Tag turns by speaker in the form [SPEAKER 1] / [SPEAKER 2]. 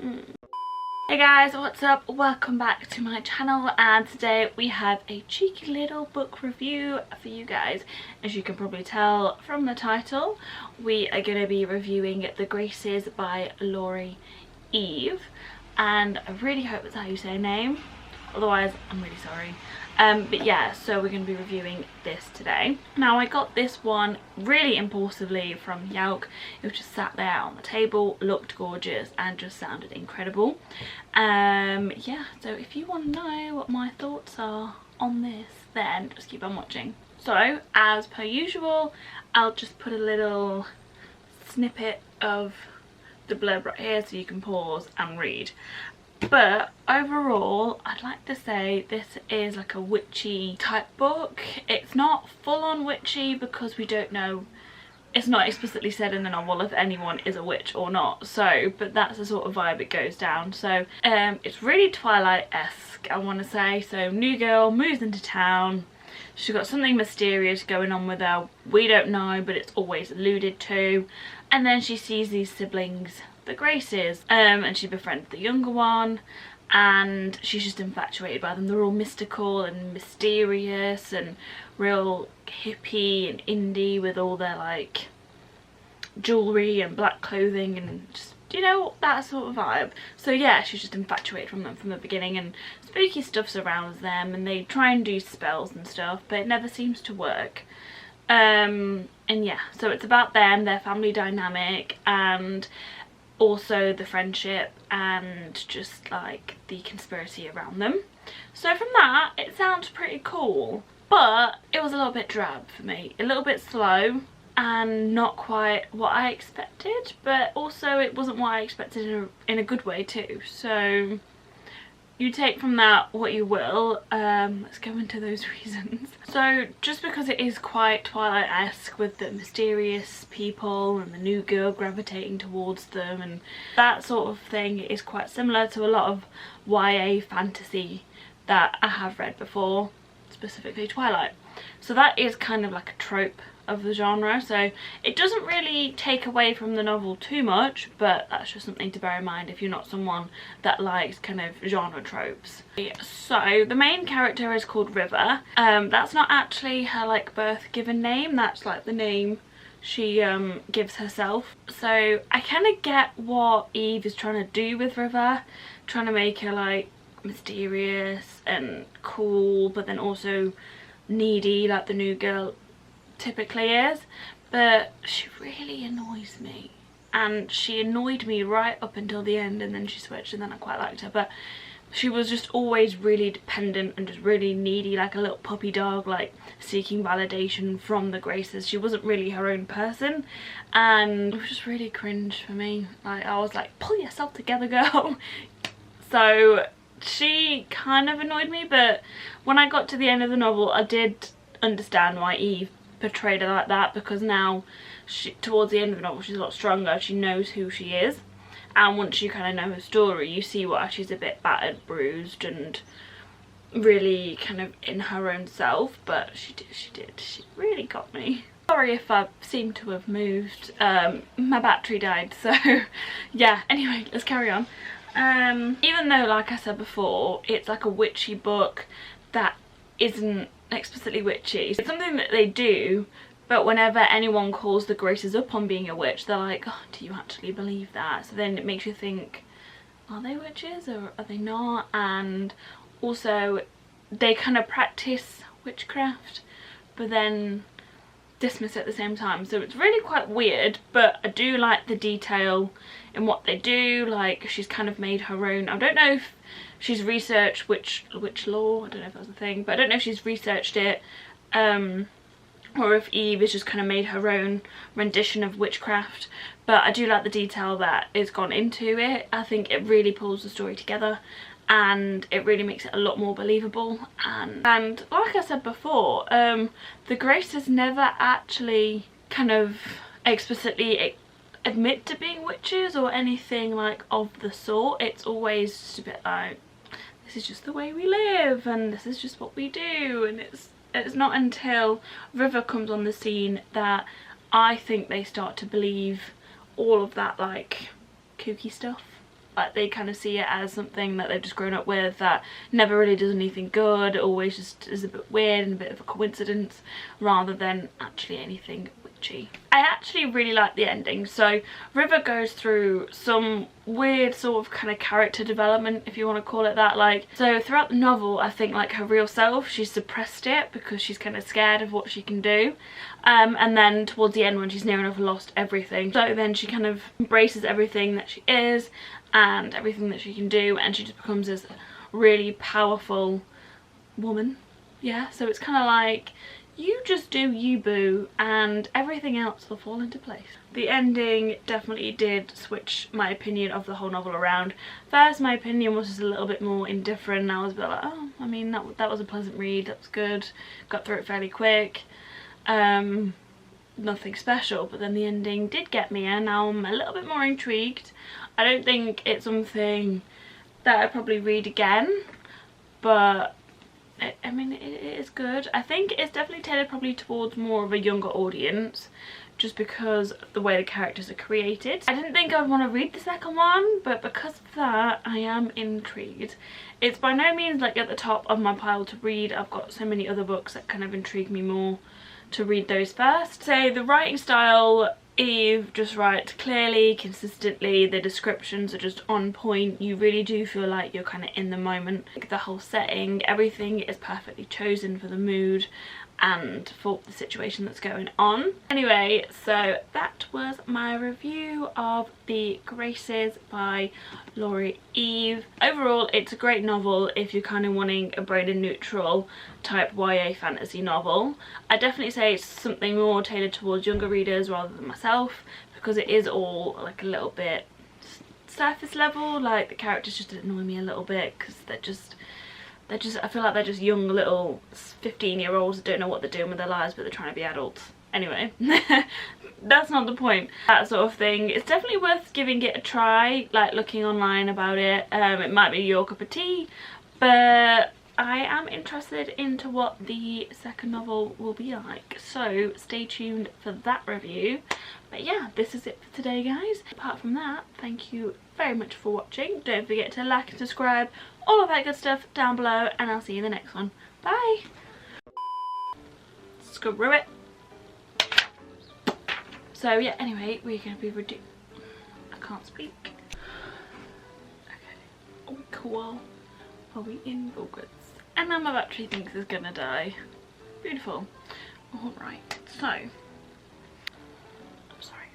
[SPEAKER 1] Hey guys, what's up? Welcome back to my channel, and today we have a cheeky little book review for you guys. As you can probably tell from the title, we are going to be reviewing The Graces by Laure Eve, and I really hope that's how you say her name, otherwise I'm really sorry. But yeah, so we're going to be reviewing this today. Now, I got this one really impulsively from Yelp. It was just sat there on the table, looked gorgeous and just sounded incredible. Yeah, so if you want to know what my thoughts are on this, then just keep on watching. So as per usual, I'll just put a little snippet of the blurb right here so you can pause and read. But overall, I'd like to say this is like a witchy type book. It's not full on witchy because we don't know, it's not explicitly said in the novel if anyone is a witch or not, so, but that's the sort of vibe it goes down. So it's really Twilight-esque, I want to say. So new girl moves into town, she's got something mysterious going on with her, we don't know, but it's always alluded to, and then she sees these siblings, the Graces, and she befriends the younger one, and she's just infatuated by them. They're all mystical and mysterious and real hippie and indie with all their like jewelry and black clothing and just, you know, that sort of vibe. So yeah, she's just infatuated from them from the beginning, and spooky stuff surrounds them and they try and do spells and stuff, but it never seems to work. And yeah, so it's about them, their family dynamic, and also the friendship and just like the conspiracy around them. So from that, it sounds pretty cool, but it was a little bit drab for me, a little bit slow and not quite what I expected, but also it wasn't what I expected in a good way too. So you take from that what you will. Let's go into those reasons. So just because it is quite Twilight-esque with the mysterious people and the new girl gravitating towards them and that sort of thing, it is quite similar to a lot of YA fantasy that I have read before, specifically Twilight. So that is kind of like a trope of the genre, so it doesn't really take away from the novel too much, but that's just something to bear in mind if you're not someone that likes kind of genre tropes. So the main character is called River. That's not actually her like birth given name, that's like the name she gives herself. So I kind of get what Eve is trying to do with River, trying to make her like mysterious and cool, but then also needy like the new girl typically is, but she really annoys me, and she annoyed me right up until the end, and then she switched and then I quite liked her. But she was just always really dependent and just really needy, like a little puppy dog, like seeking validation from the Graces. She wasn't really her own person, and it was just really cringe for me. Like I was like, pull yourself together, girl. So she kind of annoyed me, but when I got to the end of the novel I did understand why Eve portrayed her like that, because now towards the end of the novel she's a lot stronger, she knows who she is, and once you kind of know her story you see why she's a bit battered, bruised and really kind of in her own self. But she really got me. Sorry if I seem to have moved, my battery died, so yeah, anyway, let's carry on. Even though, like I said before, it's like a witchy book that isn't explicitly witchy, it's something that they do, but whenever anyone calls the Graces up on being a witch, they're like, oh, do you actually believe that? So then it makes you think, are they witches or are they not? And also they kind of practice witchcraft but then dismiss it at the same time, so it's really quite weird. But I do like the detail in what they do, like she's kind of made her own, I don't know if she's researched witch law, I don't know if that's a thing, but I don't know if she's researched it, or if Eve has just kind of made her own rendition of witchcraft. But I do like the detail that is gone into it. I think it really pulls the story together and it really makes it a lot more believable. And like I said before, the Graces never actually kind of explicitly admit to being witches or anything like of the sort. It's always just a bit like, this is just the way we live and this is just what we do. And it's not until River comes on the scene that I think they start to believe all of that like kooky stuff. like they kind of see it as something that they've just grown up with, that never really does anything good, always just is a bit weird and a bit of a coincidence, rather than actually anything witchy. I actually really like the ending. So River goes through some weird sort of kind of character development, if you want to call it that. Like, so throughout the novel, I think like her real self, she's suppressed it because she's kind of scared of what she can do, and then towards the end, when she's near enough lost everything, so then she kind of embraces everything that she is and everything that she can do, and she just becomes this really powerful woman. Yeah, so it's kind of like, you just do you, boo, and everything else will fall into place. The ending definitely did switch my opinion of the whole novel around. First, my opinion was just a little bit more indifferent. I was a bit like, oh, I mean, that was a pleasant read, that was good, got through it fairly quick, nothing special. But then the ending did get me, and now I'm a little bit more intrigued. I don't think it's something that I'd probably read again, but I mean, it is good. I think it's definitely tailored probably towards more of a younger audience, just because of the way the characters are created. I didn't think I'd want to read the second one, but because of that, I am intrigued. It's by no means like at the top of my pile to read. I've got so many other books that kind of intrigue me more to read those first. So the writing style, Eve just writes clearly, consistently, the descriptions are just on point. You really do feel like you're kind of in the moment. Like the whole setting, everything is perfectly chosen for the mood and for the situation that's going on. Anyway, so that was my review of The Graces by Laure Eve. Overall, it's a great novel if you're kind of wanting a brain and neutral type YA fantasy novel. I definitely say it's something more tailored towards younger readers rather than myself, because it is all like a little bit surface level. Like the characters just annoy me a little bit because they're just I feel like they're just young little 15-year-olds that don't know what they're doing with their lives, but they're trying to be adults. Anyway, that's not the point. That sort of thing. It's definitely worth giving it a try, like looking online about it. It might be your cup of tea, but I am interested into what the second novel will be like, so stay tuned for that review. But yeah, this is it for today, guys. Apart from that, thank you very much for watching. Don't forget to like and subscribe, all of that good stuff down below, and I'll see you in the next one. Bye! Screw it. So yeah, anyway, we're going to be I can't speak. Okay. Oh, cool. Are we in focus? And now my battery thinks it's gonna die. Beautiful. Alright, so I'm sorry.